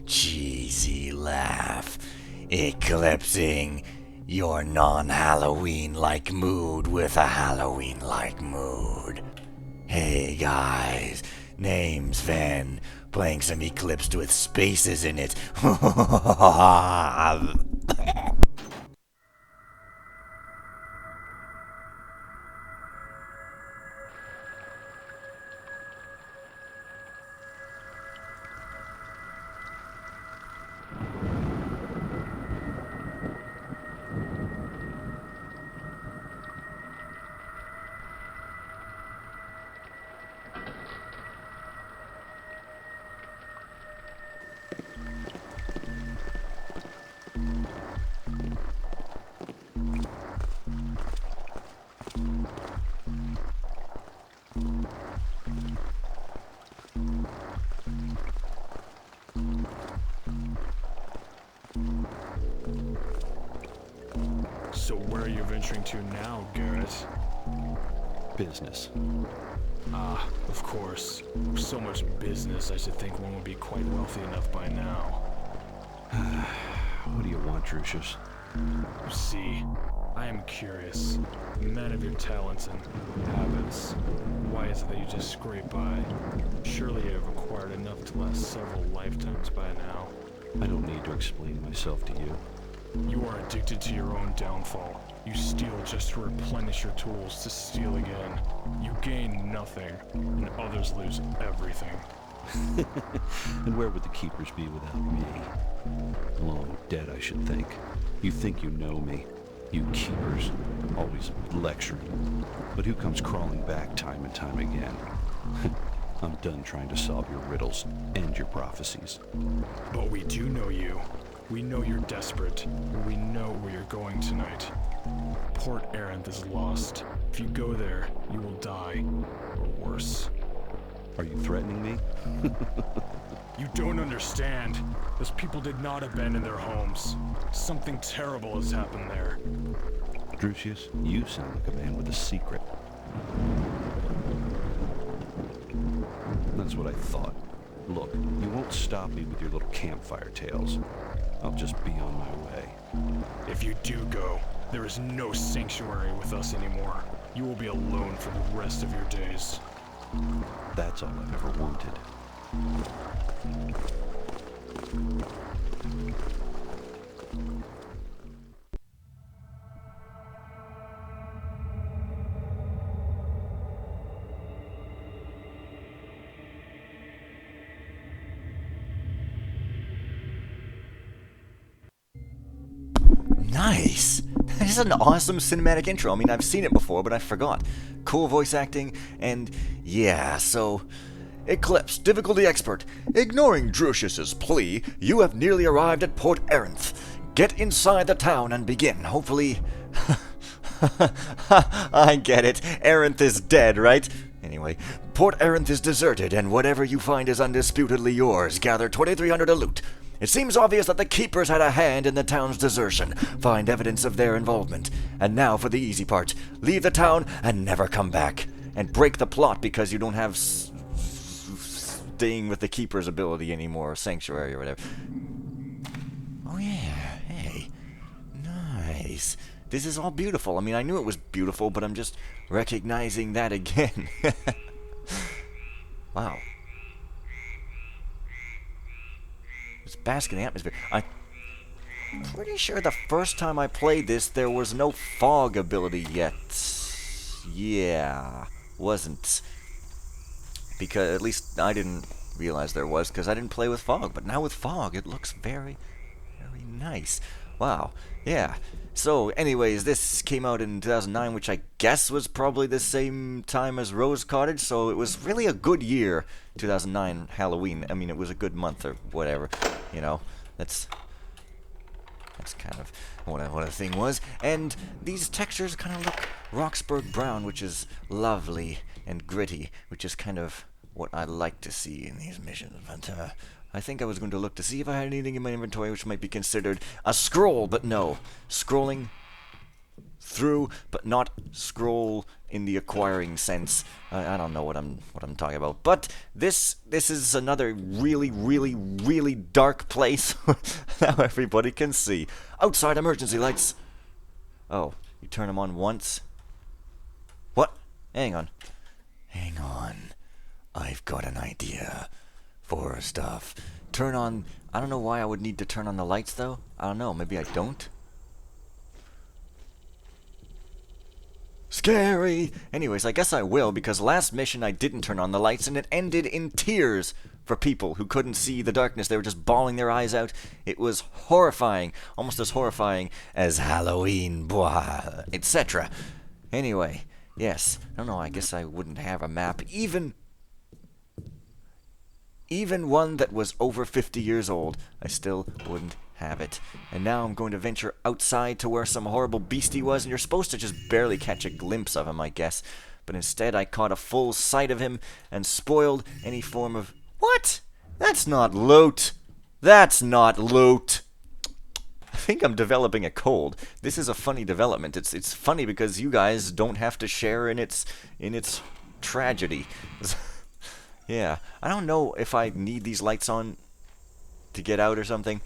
Cheesy laugh, eclipsing your non-Halloween-like mood with a Halloween-like mood. Hey guys, name's Fen, playing some Eclipsed with spaces in it. So where are you venturing to now, Garrett? Business. Ah, of course. So much business, I should think one would be quite wealthy enough by now. What do you want, Drusius? See, I am curious. Man of your talents and habits, why is it that you just scrape by? Surely you have acquired enough to last several lifetimes by now. I don't need to explain myself to you. You are addicted to your own downfall. You steal just to replenish your tools to steal again. You gain nothing, and others lose everything. And where would the keepers be without me? Long dead, I should think. You think you know me. You keepers, always lecturing. But who comes crawling back time and time again? I'm done trying to solve your riddles and your prophecies. But we do know you. We know you're desperate. We know where you're going tonight. Port Aerinth is lost. If you go there, you will die. Or worse. Are you threatening me? You don't understand. Those people did not abandon their homes. Something terrible has happened there. Drusius, you sound like a man with a secret. That's what I thought. Look, you won't stop me with your little campfire tales. I'll just be on my way. If you do go, there is no sanctuary with us anymore. You will be alone for the rest of your days. That's all I've ever wanted. Nice! That is an awesome cinematic intro. I mean, I've seen it before, but I forgot. Cool voice acting, and yeah, so... Eclipsed, difficulty expert. Ignoring Drusius's plea, you have nearly arrived at Port Aerinth. Get inside the town and begin, hopefully... I get it. Arenth is dead, right? Anyway, Port Aerinth is deserted, and whatever you find is undisputedly yours. Gather 2,300 to loot. It seems obvious that the Keepers had a hand in the town's desertion. Find evidence of their involvement. And now for the easy part. Leave the town and never come back. And break the plot because you don't have staying with the Keeper's ability anymore, Sanctuary or whatever. Oh yeah, hey. Nice. This is all beautiful. I mean, I knew it was beautiful, but I'm just recognizing that again. Wow. It's basking in the atmosphere. I'm pretty sure the first time I played this, there was no fog ability yet. Yeah, wasn't. Because, at least I didn't realize there was, because I didn't play with fog. But now with fog, it looks very, very nice. Wow, yeah. So, anyways, this came out in 2009, which I guess was probably the same time as Rose Cottage, so it was really a good year, 2009 Halloween. I mean, it was a good month or whatever, you know. That's kind of what a thing was. And these textures kind of look Roxburgh brown, which is lovely, and gritty, which is kind of what I like to see in these missions. But I think I was going to look to see if I had anything in my inventory which might be considered a scroll, but no. Scrolling through, but not scroll in the acquiring sense. I don't know what I'm talking about. But this is another really, really, really dark place. Now everybody can see. Outside emergency lights. Oh, you turn them on once. What? Hang on. Hang on. I've got an idea for stuff. Turn on... I don't know why I would need to turn on the lights, though. I don't know. Maybe I don't? Scary! Anyways, I guess I will, because last mission I didn't turn on the lights, and it ended in tears for people who couldn't see the darkness. They were just bawling their eyes out. It was horrifying. Almost as horrifying as Halloween, blah, etc. Anyway, yes. I don't know, I guess I wouldn't have a map. Even one that was over 50 years old, I still wouldn't have it. And now I'm going to venture outside to where some horrible beastie was, and you're supposed to just barely catch a glimpse of him, I guess. But instead I caught a full sight of him and spoiled any form of... What? That's not loot! That's not loot! I think I'm developing a cold. This is a funny development. It's funny because you guys don't have to share in its tragedy. Yeah, I don't know if I need these lights on to get out or something.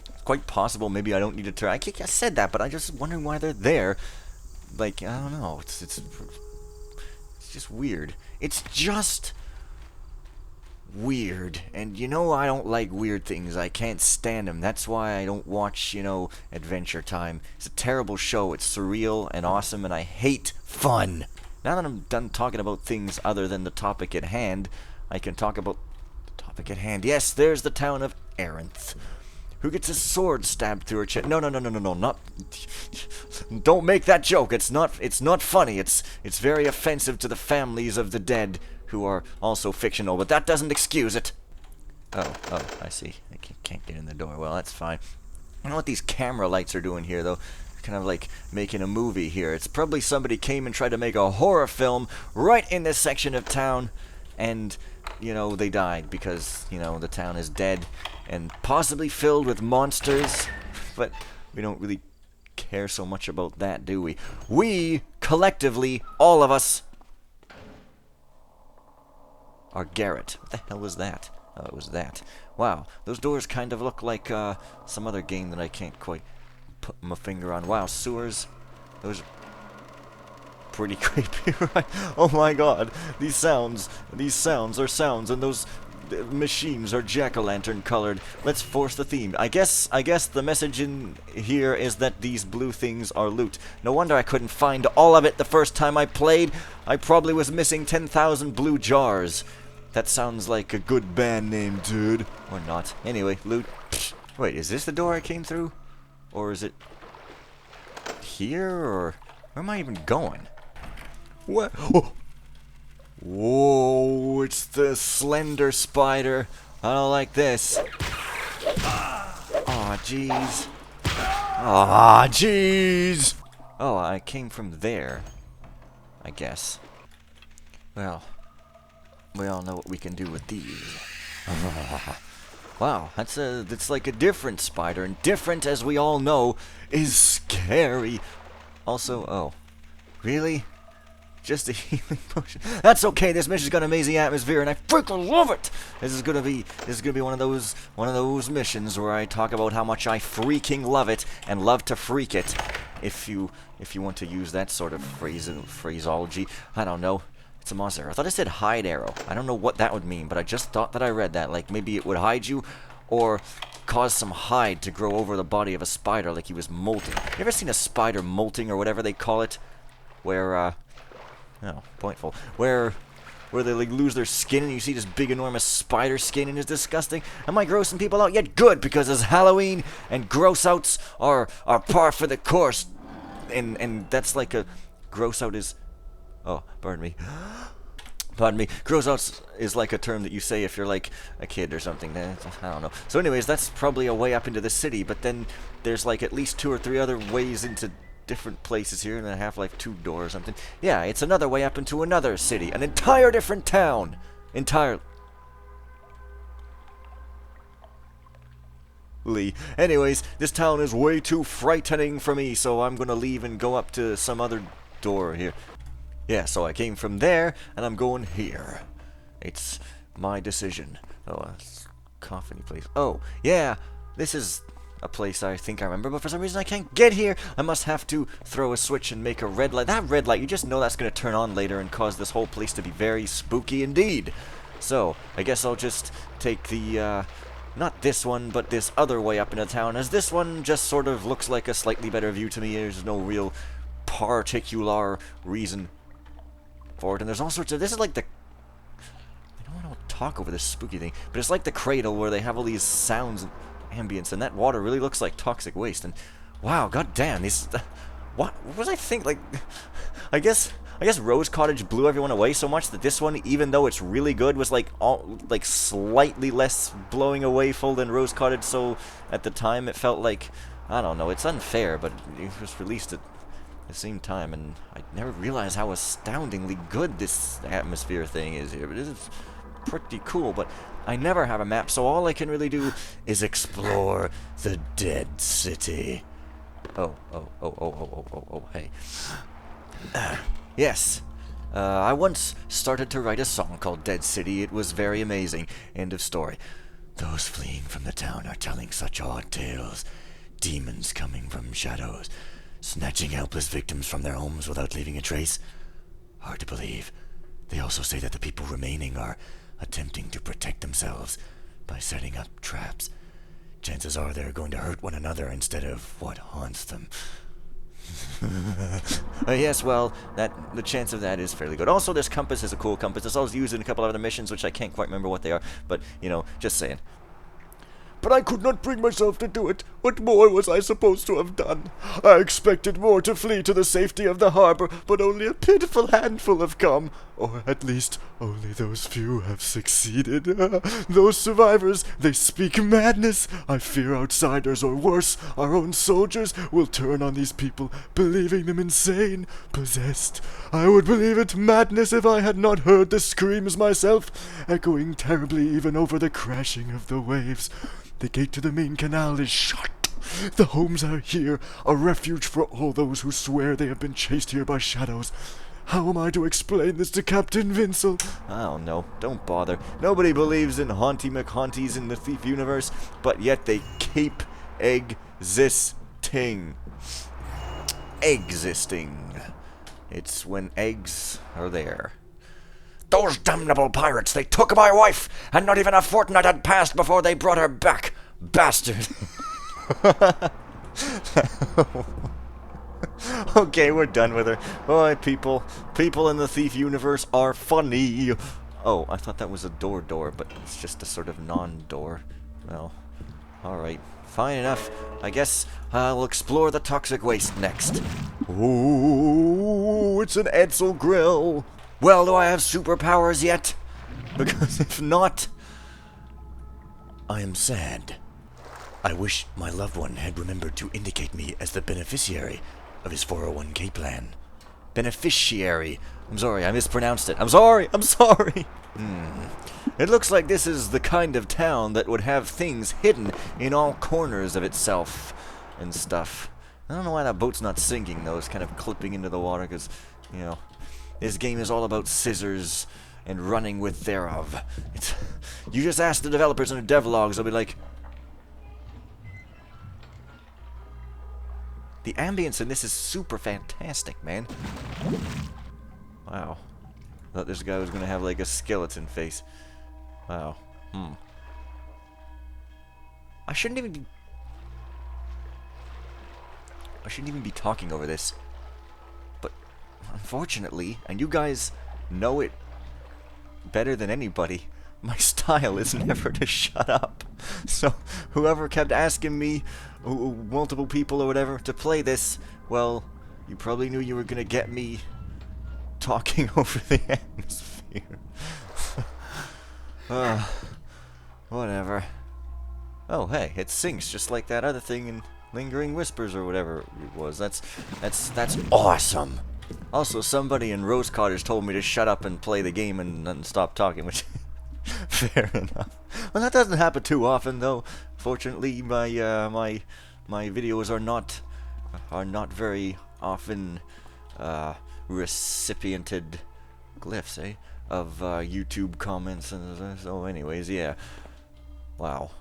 It's quite possible maybe I don't need to turn... I said that, but I'm just wondering why they're there. Like, I don't know. It's just weird. It's just weird. And you know I don't like weird things. I can't stand them. That's why I don't watch, Adventure Time. It's a terrible show. It's surreal and awesome, and I hate fun. Now that I'm done talking about things other than the topic at hand, I can talk about the topic at hand. Yes, there's the town of Arenth. Who gets his sword stabbed through her chest? No, not... Don't make that joke. It's not funny. It's very offensive to the families of the dead, who are also fictional, but that doesn't excuse it. Oh, I see. I can't get in the door. Well, that's fine. I don't know what these camera lights are doing here, though. Kind of like making a movie here. It's probably somebody came and tried to make a horror film right in this section of town, and they died because the town is dead and possibly filled with monsters, but we don't really care so much about that, do we? We collectively, all of us, are Garrett. What the hell was that? Oh, it was that. Wow, those doors kind of look like some other game that I can't quite put my finger on. Wow, sewers. Those are pretty creepy, right? Oh my god. These sounds are sounds, and those machines are jack-o'-lantern colored. Let's force the theme. I guess the message in here is that these blue things are loot. No wonder I couldn't find all of it the first time I played. I probably was missing 10,000 blue jars. That sounds like a good band name, dude. Or not. Anyway, loot. Wait, is this the door I came through? Or is it here, or where am I even going? What? Oh. Whoa, it's the slender spider. I don't like this. Aw, jeez. Aw, jeez. Oh, I came from there, I guess. Well, we all know what we can do with these. Wow, that's like a different spider, and different, as we all know, is scary. Also, oh, really? Just a healing potion? That's okay. This mission's got an amazing atmosphere, and I freaking love it. This is gonna be one of those missions where I talk about how much I freaking love it and love to freak it. If you want to use that sort of phraseology, I don't know. It's a monster. I thought it said hide arrow. I don't know what that would mean, but I just thought that I read that. Like, maybe it would hide you, or cause some hide to grow over the body of a spider like he was molting. You ever seen a spider molting, or whatever they call it? Where, oh, pointful. Where they, like, lose their skin, and you see this big, enormous spider skin, and it's disgusting. Am I grossing people out? Yet good, because it's Halloween, and gross-outs are par for the course. And that's like a... Gross-out is... Oh, pardon me. Pardon me. Gross outs is like a term that you say if you're like a kid or something. I don't know. So anyways, that's probably a way up into the city, but then there's like at least 2 or 3 other ways into different places here, and a Half-Life 2 door or something. Yeah, it's another way up into another city. An entire different town. Entire... Lee. Anyways, this town is way too frightening for me, so I'm gonna leave and go up to some other door here. Yeah, so I came from there, and I'm going here. It's my decision. Oh, coffee place. Oh, yeah, this is a place I think I remember, but for some reason I can't get here. I must have to throw a switch and make a red light. That red light, you just know that's going to turn on later and cause this whole place to be very spooky indeed. So, I guess I'll just take the, not this one, but this other way up into town, as this one just sort of looks like a slightly better view to me. There's no real particular reason for it, and there's all sorts of, this is like the, I don't want to talk over this spooky thing, but it's like the cradle where they have all these sounds and ambience, and that water really looks like toxic waste, and wow, goddamn, these, what was I think, like, I guess Rose Cottage blew everyone away so much that this one, even though it's really good, was like slightly less blowing away full than Rose Cottage, so at the time it felt like, I don't know, it's unfair, but it was released at the same time, and I never realized how astoundingly good this atmosphere thing is here, but it is pretty cool, but I never have a map, so all I can really do is explore the dead city. Oh, hey. Yes. I once started to write a song called Dead City. It was very amazing. End of story. Those fleeing from the town are telling such odd tales. Demons coming from shadows, snatching helpless victims from their homes without leaving a trace. Hard to believe. They also say that the people remaining are attempting to protect themselves by setting up traps. Chances are they're going to hurt one another instead of what haunts them. Yes, well, the chance of that is fairly good. Also, this compass is a cool compass. It's always used in a couple of other missions, which I can't quite remember what they are, but, you know, just saying. But I could not bring myself to do it. What more was I supposed to have done? I expected more to flee to the safety of the harbor, but only a pitiful handful have come. Or at least, only those few have succeeded. Those survivors, they speak madness. I fear outsiders, or worse, our own soldiers, will turn on these people, believing them insane, possessed. I would believe it madness if I had not heard the screams myself, echoing terribly even over the crashing of the waves. The gate to the main canal is shut. The homes are here, a refuge for all those who swear they have been chased here by shadows. How am I to explain this to Captain Vincel? I don't know. Don't bother. Nobody believes in Haunty McHaunties in the Thief universe, but yet they keep existing. Existing. It's when eggs are there. Those damnable pirates, they took my wife, and not even a fortnight had passed before they brought her back. Bastard. Okay, we're done with her. Oh, people in the Thief universe are funny. Oh, I thought that was a door, but it's just a sort of non-door. Well, alright. Fine enough. I guess I'll explore the toxic waste next. Ooh, it's an Edsel grill. Well, do I have superpowers yet? Because if not, I am sad. I wish my loved one had remembered to indicate me as the beneficiary of his 401k plan. Beneficiary. I'm sorry, I mispronounced it. I'm sorry. It looks like this is the kind of town that would have things hidden in all corners of itself and stuff. I don't know why that boat's not sinking, though. It's kind of clipping into the water because, you know, this game is all about scissors and running with thereof. You just ask the developers in the devlogs, they'll be like, the ambience in this is super fantastic, man. Wow. Thought this guy was gonna have like a skeleton face. Wow. I shouldn't even be talking over this. But unfortunately, and you guys know it better than anybody, my style is never to shut up. So whoever kept asking me, multiple people or whatever, to play this, well, you probably knew you were gonna get me talking over the atmosphere. Whatever. Oh, hey, it sinks just like that other thing in Lingering Whispers or whatever it was. That's awesome. Also, somebody in Rose Cottage told me to shut up and play the game and stop talking, which fair enough. Well, that doesn't happen too often, though. Fortunately, my videos are not very often recipiented glyphs, of YouTube comments, and so anyways, yeah. Wow.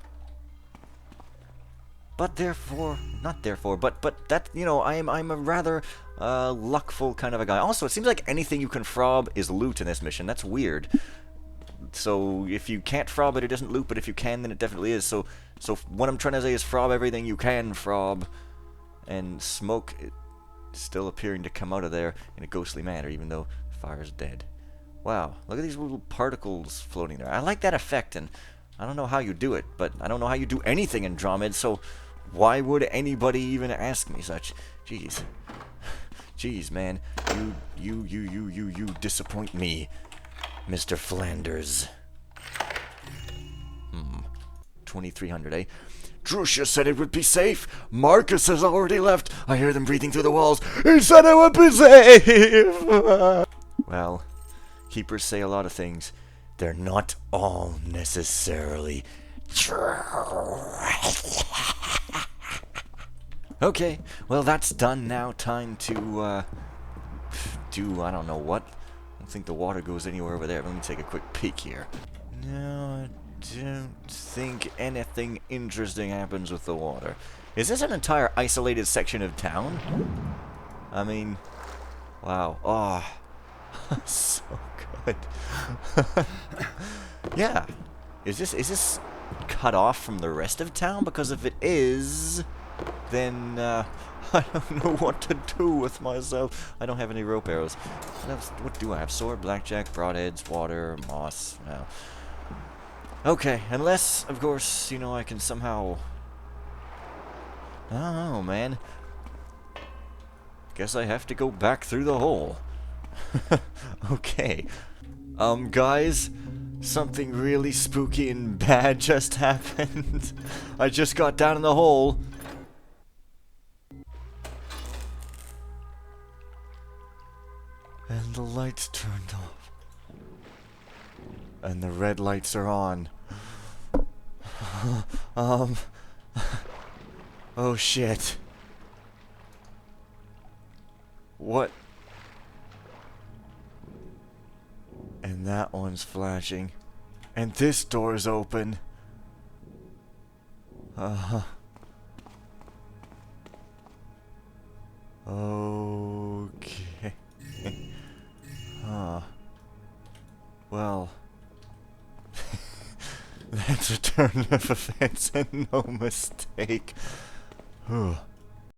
But therefore, not therefore, but that, you know, I'm a rather luckful kind of a guy. Also, it seems like anything you can frob is loot in this mission. That's weird. So if you can't frob it, it isn't loot, but if you can, then it definitely is. So what I'm trying to say is frob everything you can frob, and smoke is still appearing to come out of there in a ghostly manner, even though fire's dead. Wow, look at these little particles floating there. I like that effect, and I don't know how you do it, but I don't know how you do anything in Andromeda, so why would anybody even ask me such? Jeez. Jeez, man. You disappoint me, Mr. Flanders. 2300, eh? Drusha said it would be safe. Marcus has already left. I hear them breathing through the walls. He said it would be safe! Well, keepers say a lot of things. They're not all necessarily true. Okay, well that's done now. Time to, do I don't know what. I don't think the water goes anywhere over there. Let me take a quick peek here. No, I don't think anything interesting happens with the water. Is this an entire isolated section of town? I mean, wow. Oh, so good. Yeah. Is this cut off from the rest of town? Because if it is, then I don't know what to do with myself. I don't have any rope arrows. What do I have? Sword, blackjack, broadheads, water, moss. No. Okay, unless, of course, you know, I can somehow... I don't know, man. Guess I have to go back through the hole. Okay. Guys, something really spooky and bad just happened. I just got down in the hole. And the lights turned off. And the red lights are on. Oh shit. What? And that one's flashing. And this door's open. Okay. Well. That's a turn of events and no mistake.